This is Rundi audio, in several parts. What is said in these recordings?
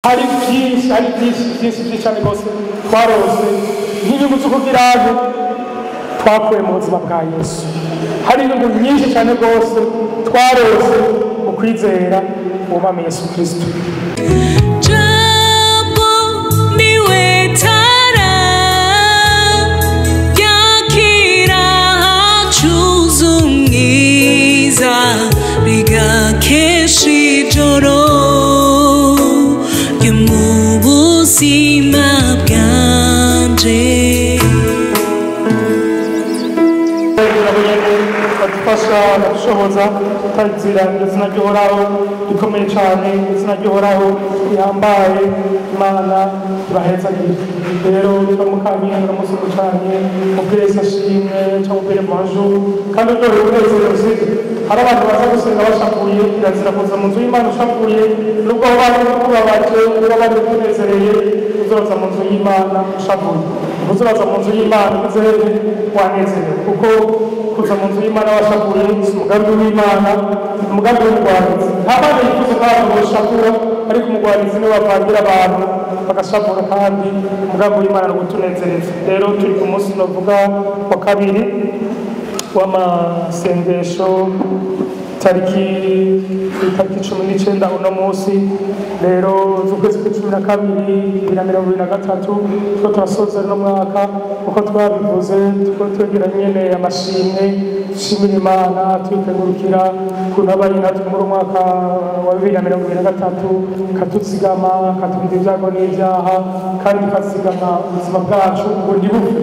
hari byinshi cyane rwose twarose nk'inyungu zo kugira ngo twakuye mu buzima bwa Yesu. Hari inyungu nyinshi cyane rwose twarose mu kwizera umwami Yesu Kristo. Fasha gushoboza tazira izina ry'Uhoraho rikomeye cyane, izina ry'Uhoraho rihambaye. Imana baheza rero tumukamye n'umusuku cyane mubwese ashimwe cyangwa mbere manje kandi ryo rwose hari abantu baza gusenga bashakuye irazira kuza mu nzu y'Imana ushakuye nubwo bari kubabaje bari kunezereye uzoza mu nzu y'Imana ushakuye uzoza mu nzu y'Imana uzere wanezere kuko kuza mu nzu y'Imana washakuye umugambi w'Imana umugambi w'umugwanizi nta bana yifuza abantu bashakura ariko umugwanizi niwe wapangira abantu bagashakura kandi umugambi w'Imana no gutunezereza. Rero turi ku munsi novuga wa kabiri w'amasengesho tariki 19 uno munsi rero z'ukwezi kwa 12 2023 two turasoza no mwaka uko twabivuze tuko twegira nyene amashimwe shimira Imana twikengurukira kunabari natwe muri mwaka wa 2023 katuzigama katubiza ibyago n'ibyaha kandi kasigama ubuzima bwacu ngo ndibuke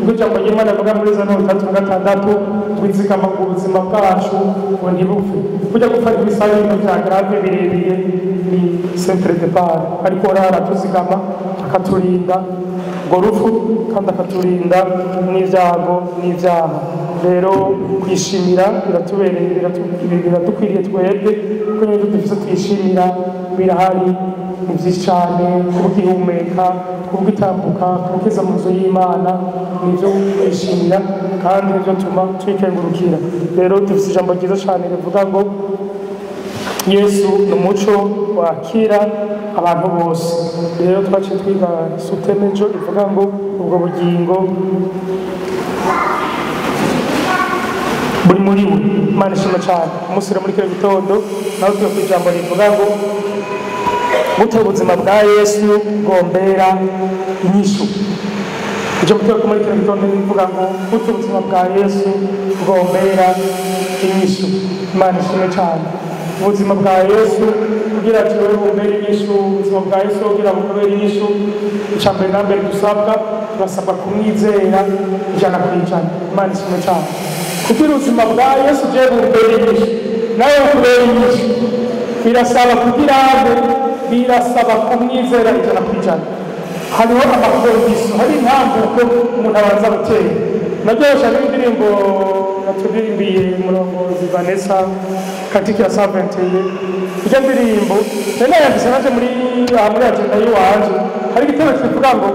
ngo cyangwa Imana avuga muri za 36 twizigama ubuzima bwacu ngo ndibuke kujya gufata ibisayi bya grave birebire ni centre de part ariko rara tuzigama akaturinda ngo rufu kandi akaturinda n'ibyago n'ibyaha. Rero kwishimira biratubereye biradukwiriye twebwe kuko nyine dufite twishimira birahari ni byinshi cyane kubwihumeka kubwitambuka kubwiza mu nzu y'Imana nibyo kwishimira kandi nibyo tuma twikengurukira. Rero dufite ijambo ryiza cyane rivuga ngo Yesu ni umuco wakira abantu bose. Rero twaciye twiga sutemejo ivuga ngo ubwo bugingo buri muri we. Imana ishima cyane umusire muri kino gitondo nawe tuyo kwijambo rivuga ngo gute ubuzima bwa Yesu gombera inyishu. Ijambo tuyo muri kino gitondo rivuga ngo gute ubuzima bwa Yesu gombera inyishu. Imana ishima cyane ubuzima bwa Yesu kugira ati wewe gombera inyishu. Ubuzima bwa Yesu kugira gombera inyishu icambere nambere dusabwa turasabwa kumwizera 100%. Imana ishima cyane kugira ubuzima bwa Yesu je gombera inyishu nawe kubera inyishu birasaba kugira birasaba kumwizera 100%. Hariho amakondisiyo hari impamvu ko umuntu abanza gutera naryosha n'indirimbo naturimbiye umurongozi Vanessa katika saventeye ijya ndirimbo nene yanditse naje muri agenda yiwanje hari igitabo kivuga ngo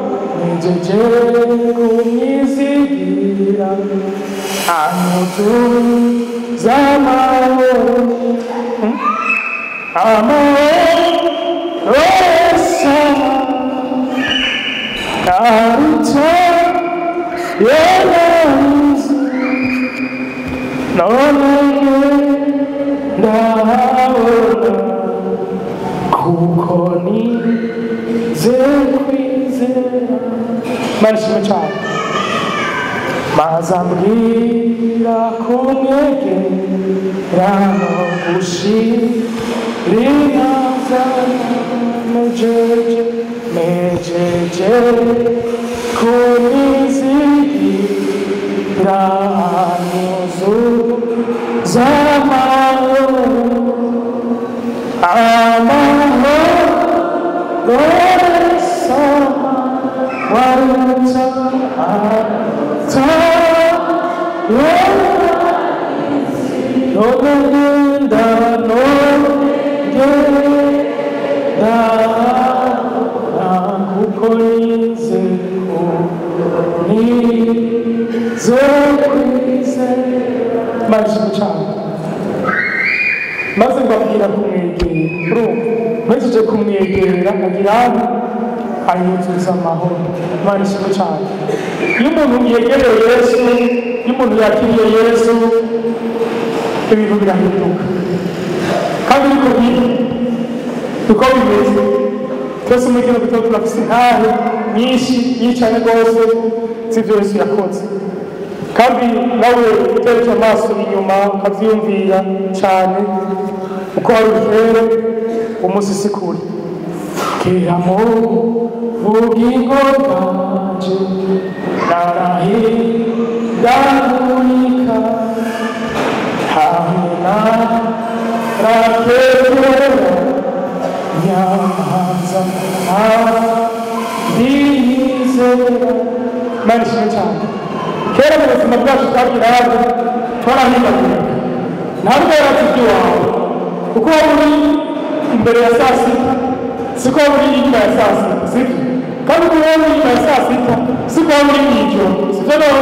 njeje kumyizigira amutu zamaro Aruta Yesus None Ndaona Kukoni Zekwizera Manishime cyane Mazambwira kumwege Rano gushirira Mejeje Mejeje Kumizigira Anuzu Zamaro Amaro Goresama Waruta Ata Nogenda Nogenda Kukonize Kukonize Majini cyane maze mbabwira kumwegera bro mwejeje kumwegera akagira ayuzuriza amahoro. Imana ishimwe cyane. Iyo umuntu yegereye Yesu, iyo umuntu yakiriye Yesu, ibintu birahinduka kandi niko bimeze. Twese muri kino gitondo turafise intahe nyinshi cyane rwose z'ibyo Yesu yakoze, kandi nawe utereje amaso inyuma ukavyiyumvira cyane uko hari uruhere umunsi sikuri kera mu bugingo bwanje narahindagurika hamwe narakebera nyamanza ndizera. Imana ishimwe cyane. Kera mu buzima bwacu twagiraga twarahindagurika, ntabwo yaratubye iwawe kuko waba uri imbere ya saa sita siko waba uri inyuma ya saa sita, sibyo? kandi uko waba uri inyuma ya saa sita siko waba uri mw'ijoro, sibyo? rero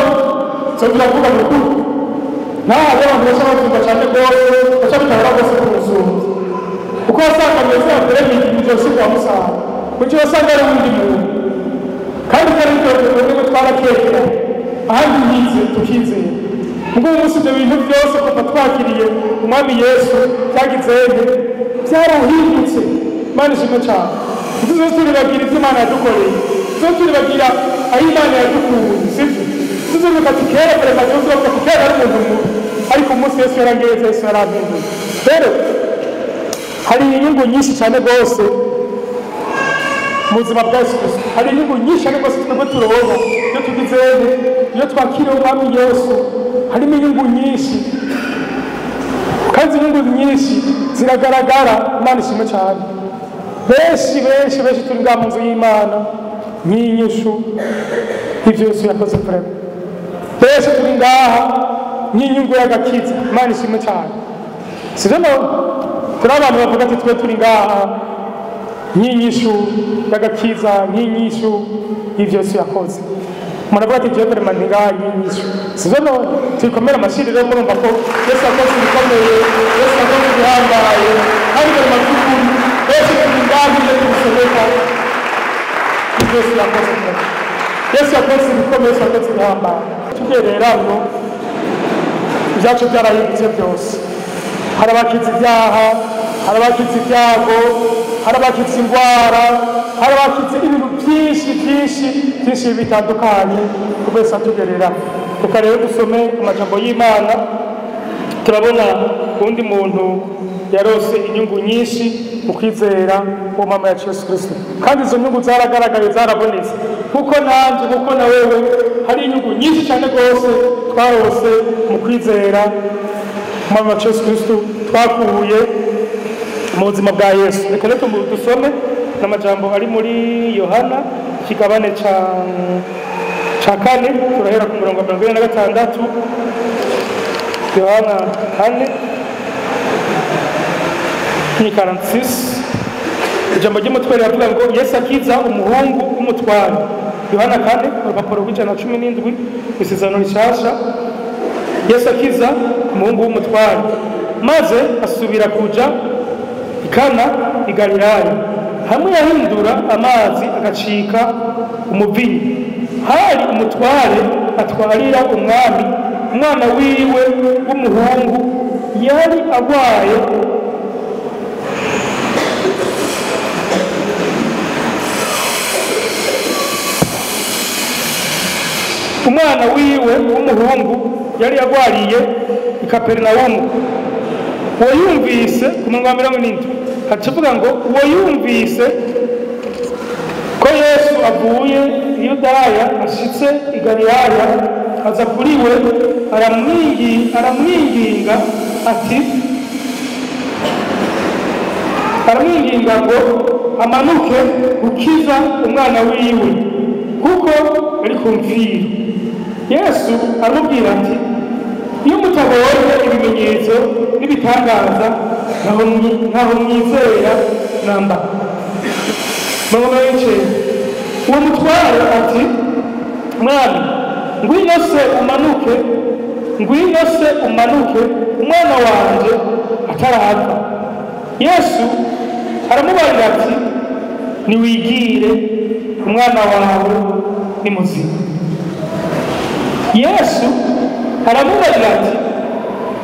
so turavuga ngo ntabwo abantu bashaka kuvuga cyane rwose bashaka bitanga rwose ku musunzi kuko wasanga mbese mbere mw'ijoro si kwa musaha kuko wasanga ari undi muntu, kandi kandi twebwe twarakekera ahandi nyize tukizeye. Ubwo umunsi ibyo bintu byose kuva twakiriye umwami Yesu byagizeye byarahindutse. Imana ishimwe cyane. Tuzo turibagira ibyo Imana yadukoreye, tuzo turibagira aho Imana yadukuye, sibyo? Tuzo bikati kera kurema tuzo bikati kera ari umuntu mubi, ariko umunsi Yesu yarangeze, Yesu yarampinduye. Rero hari inyungu nyinshi cyane rwose mu buzima bwa Yesu Kristo, hari inyungu nyinshi cyane rwose twebwe turonka iyo tugizeye, iyo twakiriye umwami Yesu harimo inyungu nyinshi, kandi inyungu nyinshi ziragaragara. Imana ishimwe cyane. benshi turi ngaha mu nzu y'Imana nk'inyishu y'ibyo Yesu yakoze kurema. Benshi turi ngaha nk'inyungu y'agakiza. Imana ishimwe cyane. sibyo? turi abantu bavuga ati twe turi ngaha nk'inyishu y'agakiza, nk'inyishu y'ibyo Yesu yakoze. Muravuga ati jewe kurema ndi ngaha nk'inyishu, sibyo? tuyikomere amashyi rero murumva ko Yesu yakoze ibikomeye, Yesu yakoze ibihambaye, kandi kurema by'ukuri Yesu turi ngaha nk'iyo tubisobeka ibyo Yesu yakoze kurema. Yesu yakoze ibikomeye, Yesu yakoze ibihambaye. tugerera ngo ibyacu byarahindutse byose. hari abakiza ibyaha, hari abakiza ibyago, hari abakiza indwara, hari abakiza ibintu byinshi bitandukanye wese atugerera. Reka rero dusome amajambo y'Imana. turabona undi muntu yarose inyungu nyinshi mu kwizera uwo mama yacu Yesu Kristo, kandi izo nyungu zaragaragaye, zarabonetse kuko nanjye kuko na wewe hari inyungu nyinshi cyane rwose twarose mu kwizera umwami wacu Yesu Kristo twakuye mu buzima bwa Yesu. Reka rero dusome n'amajambo ari muri Yohana ikigabane ca 4 turahera ku murongo wa 46. Yohana 4:46. ijambo ry'umutwe riravuga ngo Yesu akiza umuhungu w'umutware. Yohana 4 urupapuro rw'117 isezerano rishasha. Yesu akiza umuhungu w'umutware, maze asubira kuja ikana i Galilaya, hamwe yahindura amazi agacika umuvinyu. hari umutware atwarira umwami umwana wiwe w'umuhungu yari agwaye. umwana wiwe w'umuhungu yari agwariye i Kaperinawumu. uwo yumvise ku munwa wa 70 hacivuga ngo uwo yumvise ko Yesu avuye i Yudaya ashitse i Galilaya, aza kuri we aramwinginga ati ngo amanuke gukiza umwana wiwe kuko ari kumvira. Yesu aramubwira ati iyo mutabonye ibimenyetso n'ibitangaza ntaho mwizera namba. Mama wenche uwo mutware ati mwami ngwino se umanuke umwana wanje atarahava. Yesu aramubarira ati niwigire umwana wawe ni muzima. Yesu aramubaza ati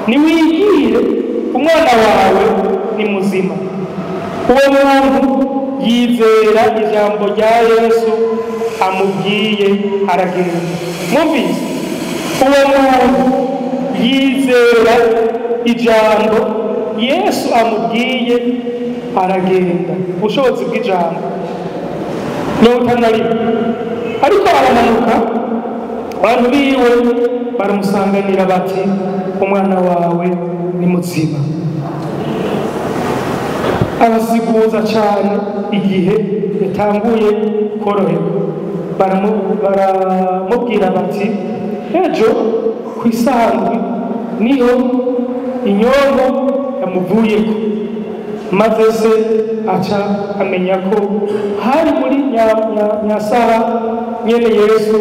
niwigire umwana wawe ni muzima. Uwo muntu yizera ijambo rya Yesu amubwiye aragenda. Mwumvise? Uwo muntu yizera ijambo Yesu amubwiye aragenda. Ubushobozi bw'ijambo n'utanari ariko aramanuka, abantu biwe baramusanganira bati umwana wawe ni muzima. Abasiguza cyane igihe yatanguye koroherwa, baramubwira bati ejo ku isahani niho inyongo yamuvuyeko, maze se aca amenya ko hari muri nyasaha nyene Yesu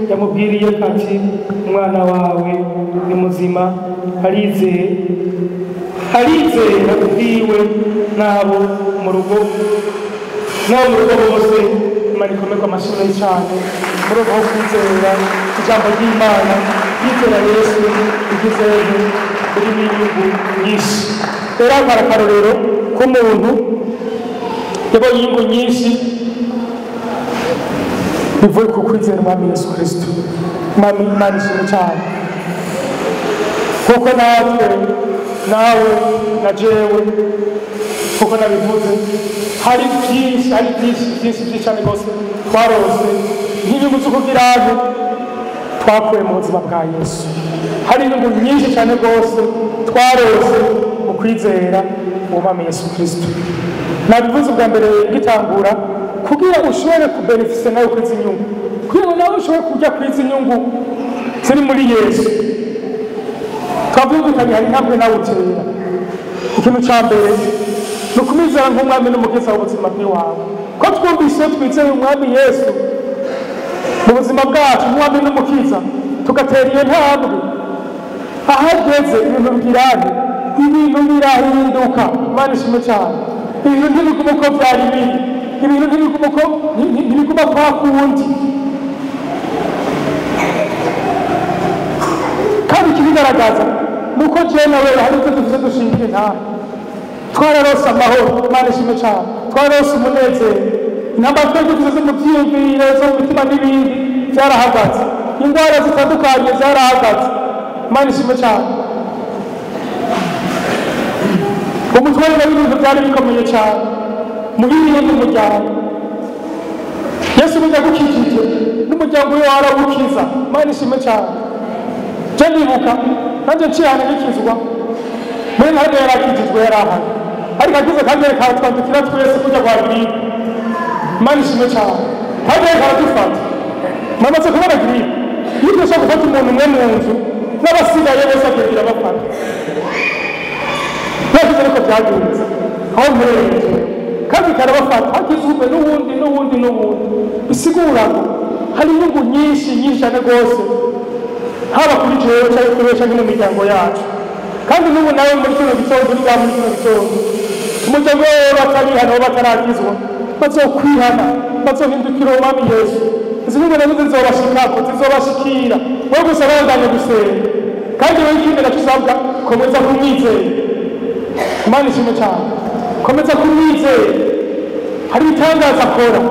yamubwiriye ati umwana wawe ni muzima. Arizera ubwiwe n'abo mu rugo bose. Imana ikomerwa amashimwe cyane muri uko kwizera ijambo ry'Imana. Yizera Yesu igizeho kuri n'inyungu nyinshi. Rero akara akarorero k'umuntu yabonye inyungu nyinshi bivuye ku kwizera umwami Yesu Kristo. Imana ishimwe cyane kuko natwe nawe na jewe kuko nabivuze hari byinshi cyane rwose twarose nk'inyungu zo kugira ngo twakuye mu buzima bwa Yesu. Hari inyungu nyinshi cyane rwose twarose mu kwizera umwami Yesu Kristo. Nabivuze ubwa mbere gitangura kugira ushobore kubenefisa nawe kuri izi nyungu, kugira nawe ushobore kujya kuri izi nyungu ziri muri Yesu. Twabyumvikanye hari ntabwo nawe utera. Ikintu cya mbere ni ukumwizera nk'umwami n'umukiza w'ubuzima bw'iwawe. Ko twumvise twizeye umwami Yesu mu buzima bwacu umwami n'umukiza, tugatera iyo ntambwe, ahageze ibintu bigirane, ibintu birahinduka. Imana ishimwe cyane. Ibintu ntibiguma uko byari biri, ibintu ntibiguma kwa kundi. Kandi ikibigaragaza ni uko jewe nawe hari ibyo dufite dushingiye ntawe. Twararose amahoro. Imana ishimwe cyane. Twararose umunezero. Intambara twari dufite zo mu byiyumviro, zo mu mitima n'ibindi byarahagaze. Indwara zitandukanye zarahagaze. Imana ishimwe cyane. Umutware w'ibintu byari bikomeye cyane muhiriye n'umuryango. Yesu bijya gukikije n'umuryango we warawukiza. Imana ishimwe cyane. Je nibuka nanjye ncihana gikizwa muri ntabwo yarakijijwe yarahari, ariko agize kagere karatwandikira twese kujya kwa Giripe. Imana ishimwe cyane. Kagere karadufata mamaze kubona Giripe yitesha gufata umuntu umwe mu nzu n'abasigaye bose akagira bafata. Nagize ariko byagenze aho mperereje kandi karabafata hagize umwe n'uwundi. Bisigura ngo hari inyungu nyinshi cyane rwose, haba kuri jewe cyangwa kuresha mu miryango yacu. Kandi n'ubu nawe muri kino gitondo uri muri kino gitondo umuryango wawe batarihana aho batarakizwa bazokwihana, bazohindukira umwami Yesu. Izi nyungu nazo zizobashikako, zizobashikira wowe gusa bandanye gusenga. Kandi wowe ikindi nacyo usabwa komeza kumwizera. Imana ishimwe cyane. Komeza kumwizera. Hari ibitangaza akora,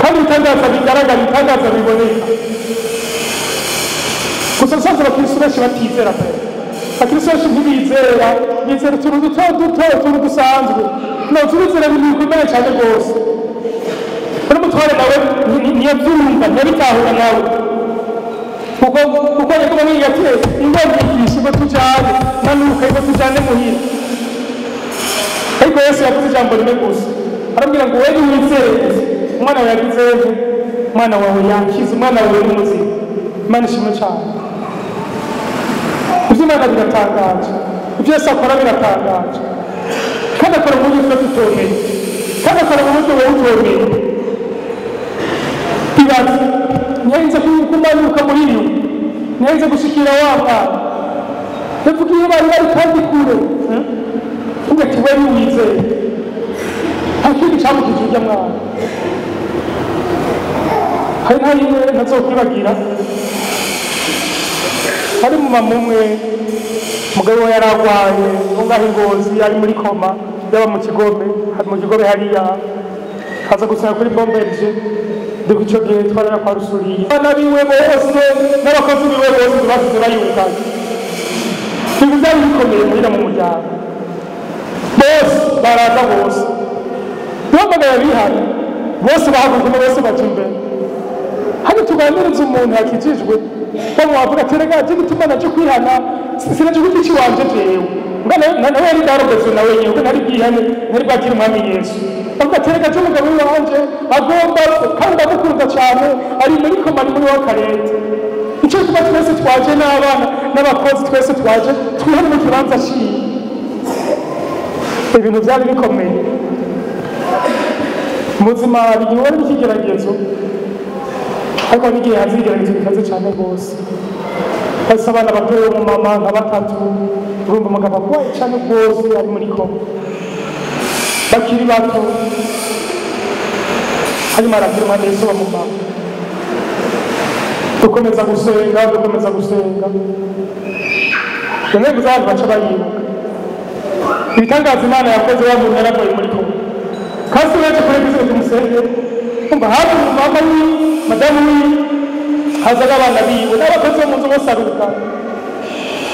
kandi ibitangaza bigaragara, ibitangaza biboneka. Gusa nsanze abakristo benshi batizera pe. Abakristo benshi ntibizera, bizera utuntu duto utuntu dusanzwe. No, turizera ibintu bikomeye cyane rwose. Buri mutware nawe ntiyabyumva, ntiyabitahura nawe. Kuko yaguma niyatire ingombigisha ngo tujyane nanuka ngo tujyane muhira. Ariko Yesu yavuze ijambo rimwe gusa, arambwira ngo wowe wizere umwana wawe yagizeho, umwana wawe yakize, umwana wawe ni muzima. Imana ishimwe cyane. Iby'Imana biratangaje, ibyo Yesu akora biratangaje, kandi akora mu buryo tutomeye, kandi akora mu buryo wowe utomeye. Ibaze nyenze kumanuka muri yo, nyenze gushikira wa mwana, yavugiye bari kandi kure ugati wewe wizeye. nta kindi cyamukije urya mwana. Hari nta rimwe ntazokwibagira, hari umumama umwe umugabo we yari arwaye ngaho i Ngozi, ari muri koma, yaba mu Kigobe hariya, haza gusanga kuri bombeje. Dore icyo gihe twarara kwa Rusuriye abana biwe bose n'abakozi biwe bose basize bayunganye. Ibintu byari bikomeye muhira mu muryango, bose baraza bose duhamagara bihana bose bahaguruka bose baca imbere. Hano tuganiriza umuntu yakijijwe bamuwavuga ati rega jye gituma naje kwihana sinaje gute iki wanje jewe nawe yari darobeze nawe nyine nari bwihane nari bwakira umwami Yesu. Bavuga ati rega jye umugabo wanje agomba kandi ndamukunda cyane ari muri komani muri w'akarete. Icyo tuba twese twaje n'abana n'abakozi twese twaje twihane mu kibanza ciye. Ibintu byari bikomeye muzima bigiye wari ikigeragezo, ariko n'igihe hazigeragezo bikaze cyane rwose. Basa abana batoye mu mama nka batatu, urumva umugabo arwaye cyane rwose ari muri koma, bakiri bato. Hanyuma aragira umwana Yesu bamumama, dukomeza gusenga intego z'abantu baca bayibuka ibitangaza Imana yakoze wa muntu yaravuye muri koma. Kasi waje kurebiza tumusenge umva hafi mama we madamu we hazaga abana biwe n'abakozi bo mu nzu bose aruka,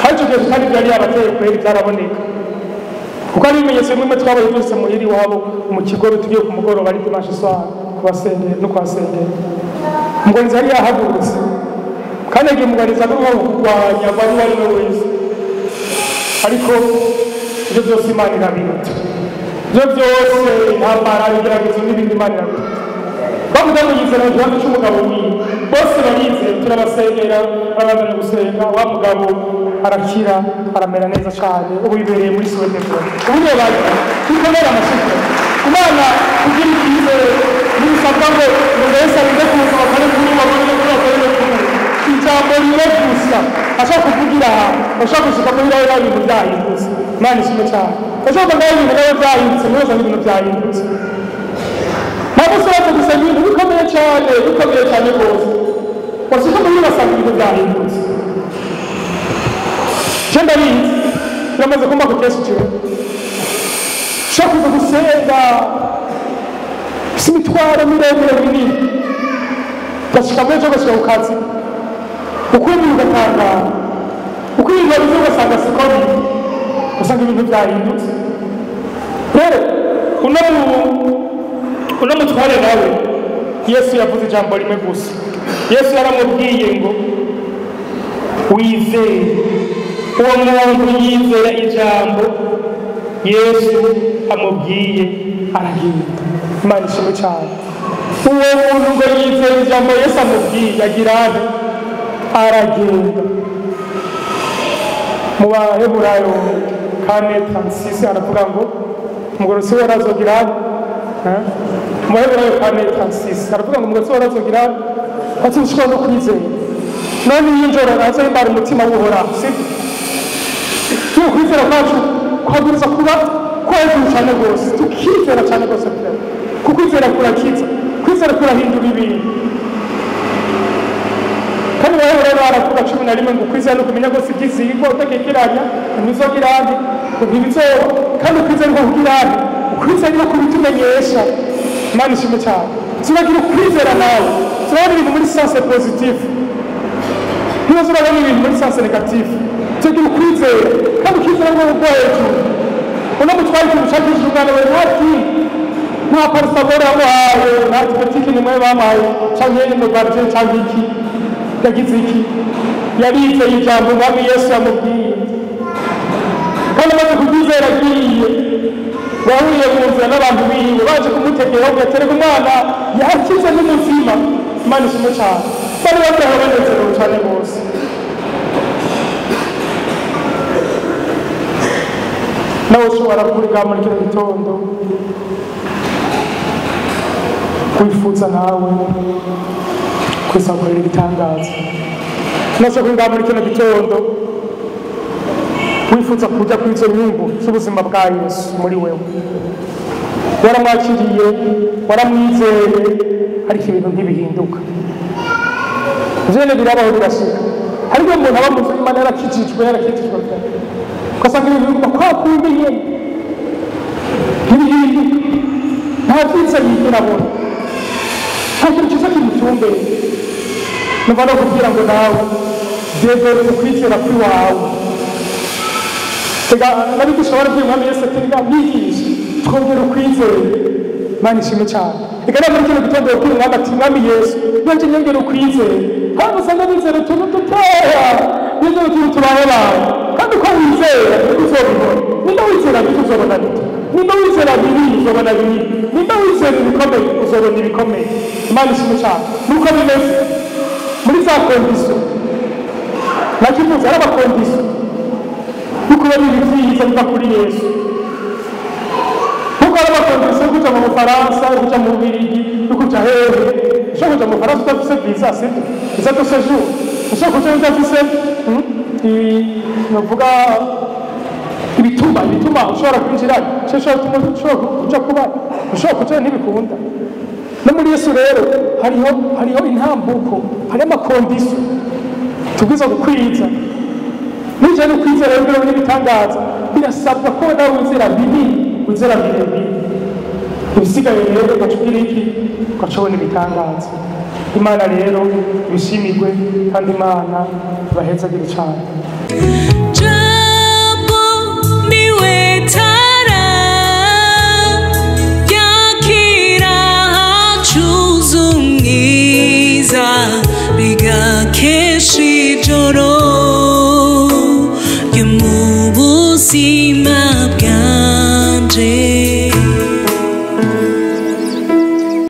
kandi icyo gihe kandi byari yabateye kweri byaraboneka, kuko ari ibimenyetso bimwe twabaye byose muhiri wabo mu Kigobe. Tugiye ku mugoroba ari dimanche soir kubasengera no kwasengera, umugonzi yari yahagurutse kandi agiye mugariza n'uwo kurwanya bari wari we wese, ariko ibyo byose Imana irabiruta. Ibyo byose intambara ibigeragezo n'ibindi Imana irabiruta. Bavuga ngo yizera ikibazo cy'umugabo wiwe bose barizeye, turabasengera barabana gusenga, wa mugabo arakira aramera neza cyane, ubu yibereye muri Suwede. Ubu bari tukomera amashusho Imana kugira icyizere n'ibisabwa ngo umuntu wese arinde kuza bakore kuri ijambo rimwe gusa ashaka kuvugira ashaka gushika muri rero ibintu byahindutse. Imana ishimwe cyane. Ashaka kuvuga ibintu rero byahindutse neza n'ibintu byahindutse. Ntabwo ushobora gusanga ibintu bikomeye cyane rwose, washaka muri basanga ibintu byahindutse. Jenda bizi biramaze kumva ku kesi kiwe ushaka kuza gusenga si imitwaro miremire minini, gashika muri ejo gashika ku kazi ukwiriye ugatangara, ukwiriye bize ugasanga siko biri, usanga ibintu byahindutse. Rero uno mutware nawe Yesu yavuze ijambo rimwe gusa. Yesu yaramubwiye ngo wizere. Uwo muntu yizera ijambo Yesu amubwiye aragenda. Imana ishimwe cyane. Uwo muntu ngo yizera ijambo Yesu amubwiye agira aragenda. Mu Baheburayo 4:36 aravuga ngo umugorosi we arazogira mu Baheburayo 4:36 aravuga ngo umugorosi we arazogira ati ushobora no kwizera none yinjora nazo imbara umutima w'Uhoraho. Tukwizera kwacu kwaguriza kuba kwejuru cyane rwose, tukizera cyane rwose kuko kwizera kurakiza, kwizera kurahindura ibintu. Kandi rero baravuga 11 ngo kwizera no kumenya rwose ibyizigwa utakekeranya ntibizogirane ntibizoba, kandi kwizera ngo kugirane kwizera no kubitumenyesha. Imana ishimwe cyane. Tunagira kwizera nawe turabona ibintu muri sens positif, ntibazo urabona ibintu muri sens negatif. Tugira kwizera kandi kwizera ngo ubwoheje uno mutware ikintu cyakije umwana we nta parasabora wawe nta tiketiki nimwe bamaye cyangwa no barje cyangwa iki yagize iki yarize ijambo umwami Yesu yamubwiye, kandi amaze kubyizera agiye wahuye mu nzira n'abantu biwe baje kumutegera ngo yatereke umwana yakize n'umuzima. Imana ishimwe cyane. Bari bataha banezerewe cyane rwose. Nawe ushobora kuriga muri kino gitondo wifuza nawe kwisakurira ibitangaza. Nashaka kuriga muri kino gitondo wifuza kujya kuri izo nyungu z'ubuzima bwa Yesu muri wewe. waramwakiriye waramwizeye ariko ibintu ntibihinduka vyene birabaho birashika ariko umuntu aba muzi Imana yarakijijwe ugasanga ibintu biguma kwa kundi nyene ntibihinduka nta vyiza yigera abona nta kintu ciza kimutumbeye numva no kugira ngo nawe devere ukwizera kw'iwawe tega nabigisha bari kw'Umwami Yesu ati nga mwigisha twongere ukwizera Imana ishimwe cyane reka muri kino gitondo kw'Umwami ati Mwami Yesu nanje nyongere ukwizera hano usanga bizera utuntu dutoya bizera utuntu tubaye bawe kandi uko wizera uzobibona nimba wizera bito uzobona bito nimba wizera binini uzobona binini nimba wizera ibikomeye uzobona ibikomeye Imana ishimwe cyane nuko bimeze muri za kondisiyo nakivuze ari amakondisiyo nuko bari ibivyiza biva kuri Yesu nuko ari amakondisiyo yo kuja mu Bufaransa yo kuja mu Bubiligi yo kuja hehe ushobora kuja mu Bufaransa udafise visa sivyo visa de séjour ushobora kuja udafise novuga ibituma ushobora kwinjira ushobora kuja kuba ushobora kuja ntibikunda no muri Yesu rero hariho intambuko hariho amakondisiyo tubwiza gukwiza nije no kwizera rero n'ibitangaza birasabwa ko nawe wizera binini wizera birebire ibisigaye rero ugacubwira iki ugacubona ibitangaza Imana rero bishimirwe kandi Imana bahezagire cyane Jambo niwe